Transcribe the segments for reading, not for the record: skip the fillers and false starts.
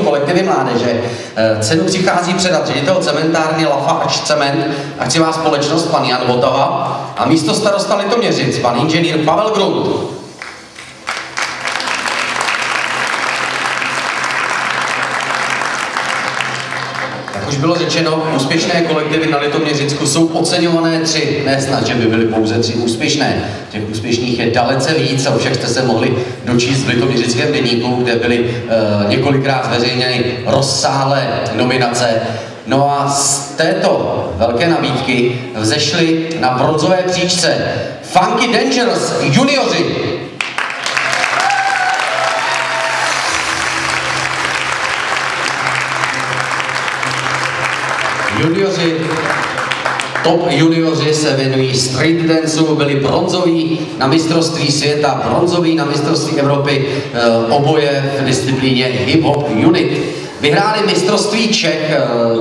kolektivy mládeže. Cenu přichází předat ředitel cementárny Lafarge Cement, akciová společnost pan Jan Votava a místo starosta Litoměřic, pan inženýr Pavel Grunt. Jak už bylo řečeno, úspěšné kolektivy na Litoměřicku jsou oceňované 3, ne snad, že by byly pouze 3 úspěšné. Těch úspěšných je dalece víc a však jste se mohli dočíst v Litoměřickém deníku, kde byly několikrát zveřejněny rozsáhlé nominace. No a z této velké nabídky vzešly na bronzové příčce Funky Dangerous junioři. Top junioři se věnují street danceu, byli bronzoví na mistrovství světa, bronzoví na mistrovství Evropy, oboje v disciplíně hip-hop unit. Vyhráli mistrovství Čech,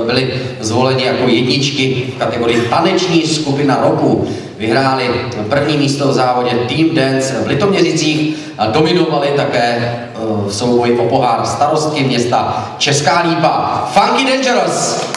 byli zvoleni jako jedničky v kategorii taneční skupina roku. Vyhráli první místo v závodě Team Dance v Litoměřicích a dominovali také v souboji o pohár starostky města Česká Lípa. Funky Dangerous!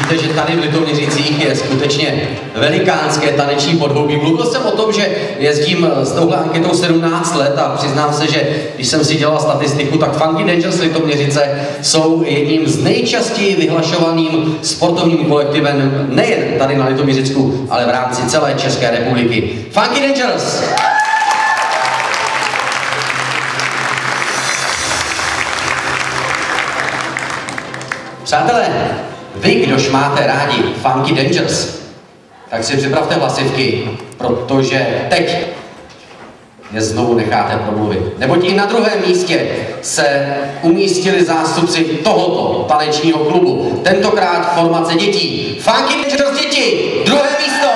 Vidíte, že tady v Litoměřicích je skutečně velikánské taneční podhoubí. Mluvil jsem o tom, že jezdím s touhle anketou 17 let a přiznám se, že když jsem si dělal statistiku, tak Funky Dangerous Litoměřice jsou jedním z nejčastěji vyhlašovaným sportovním kolektivem nejen tady na Litoměřicku, ale v rámci celé České republiky. Funky Dangerous! Přátelé, vy, kdož máte rádi Funky Dangerous, tak si připravte hlasivky, protože teď je znovu necháte promluvit. Neboť i na druhém místě se umístili zástupci tohoto tanečního klubu. Tentokrát formace dětí. Funky Dangerous děti, druhé místo!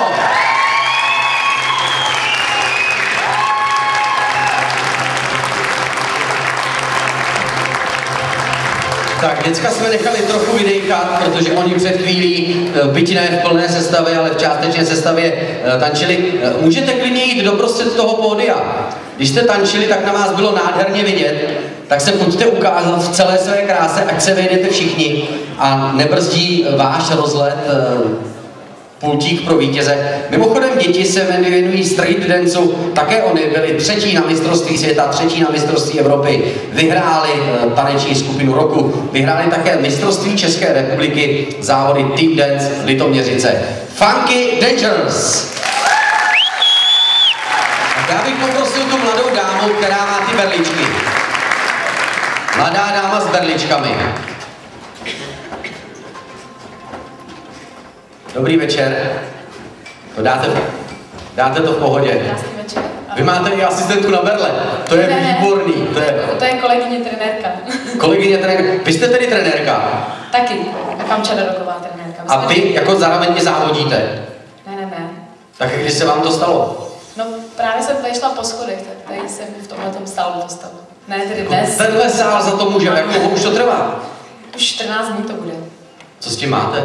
Tak, děcka jsme nechali trochu vydejkat, protože oni před chvílí, byť ne v plné sestavě, ale v částečné sestavě tančili. Můžete klidně jít doprostřed toho pódia. Když jste tančili, tak na vás bylo nádherně vidět, tak se pojďte ukázat v celé své kráse, ať se vejdete všichni a nebrzdí váš rozlet pultík pro vítěze. Mimochodem děti se věnují street danceu, také oni byli 3. na mistrovství světa, 3. na mistrovství Evropy, vyhráli taneční skupinu roku, vyhráli také mistrovství České republiky, závody Team Dance v Litoměřice. Funky Dangerous! Já bych poprosil tu mladou dámu, která má ty berličky. Mladá dáma s berličkami. Dobrý večer. To dáte to v pohodě. Krásný večer. Vy máte i asistentku na berle. To je výborný. To je kolegyně trenérka. Kolegyně trenérka. Vy jste tedy trenérka? Taky. Kamča Daroková trenérka. A vy jako zároveň i závodíte? Ne. Tak když se vám to stalo? No právě jsem tady šla po schodech, tak tady jsem v tomhletom sálu dostala. Ne, tedy dnes. Tenhle sál za to může. Jak dlouho už to trvá? Už 14 dní to bude. Co s tím máte?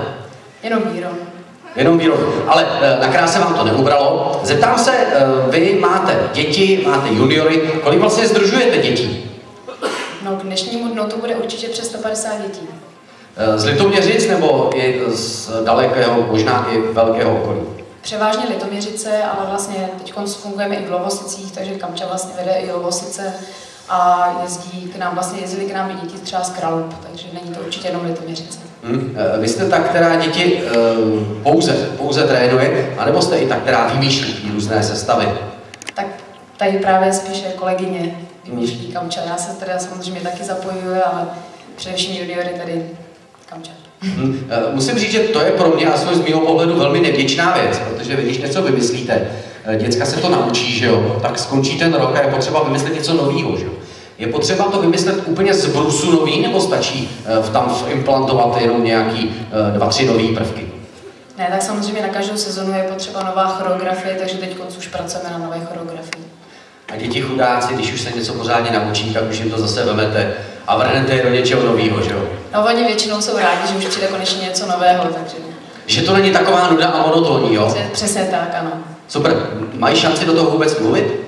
Jenom víro. Jenom výrobu. Ale na kráse vám to neubralo. Zeptám se, vy máte děti, máte juniory, kolik vlastně sdružujete dětí? No k dnešnímu dnu to bude určitě přes 150 dětí. Z Litoměřic nebo i z dalekého, možná i velkého okolí? Převážně Litoměřice, ale vlastně teď fungujeme i v Lovosicích, takže Kamča vlastně vede i Lovosice a jezdili k nám i děti třeba z Kralup, takže není to určitě jenom Litoměřice. Vy jste ta, která děti pouze trénuje, anebo jste i ta, která vymýšlí různé sestavy? Tak tady právě spíše kolegyně vymýšlí Kamča. Já se teda samozřejmě taky zapojuji, ale především juniory tady Kamča. Musím říct, že to je pro mě aspoň z mého pohledu velmi nevděčná věc, protože vy, když něco vymyslíte, děcka se to naučí, že jo, tak skončí ten rok a je potřeba vymyslet něco nového, že jo. Je potřeba to vymyslet úplně z brusu nový, nebo stačí tam implantovat jenom nějaký 2-3 nový prvky? Ne, tak samozřejmě na každou sezonu je potřeba nová choreografie, takže teď už pracujeme na nové choreografii. A děti chudáci, když už se něco pořádně naučí, tak už jim to zase vemete a vrhnete je do něčeho nového, že jo? No oni většinou jsou rádi, že už přijde konečně něco nového, takže... Že to není taková nuda a monotónní, jo? Přesně tak, ano. Super. Mají šanci do toho vůbec mluvit?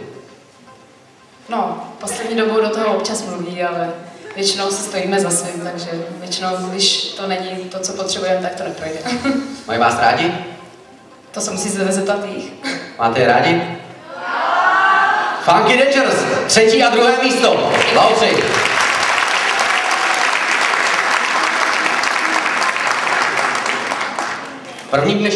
No, poslední dobou do toho občas mluví, ale většinou si stojíme za svým, takže většinou, když to není to, co potřebujeme, tak to neprojde. Mají vás rádi? To se musí zeptat jich. Máte je rádi? Funky Dangers, 3. a 2. místo. Blahopřeji. První dnešní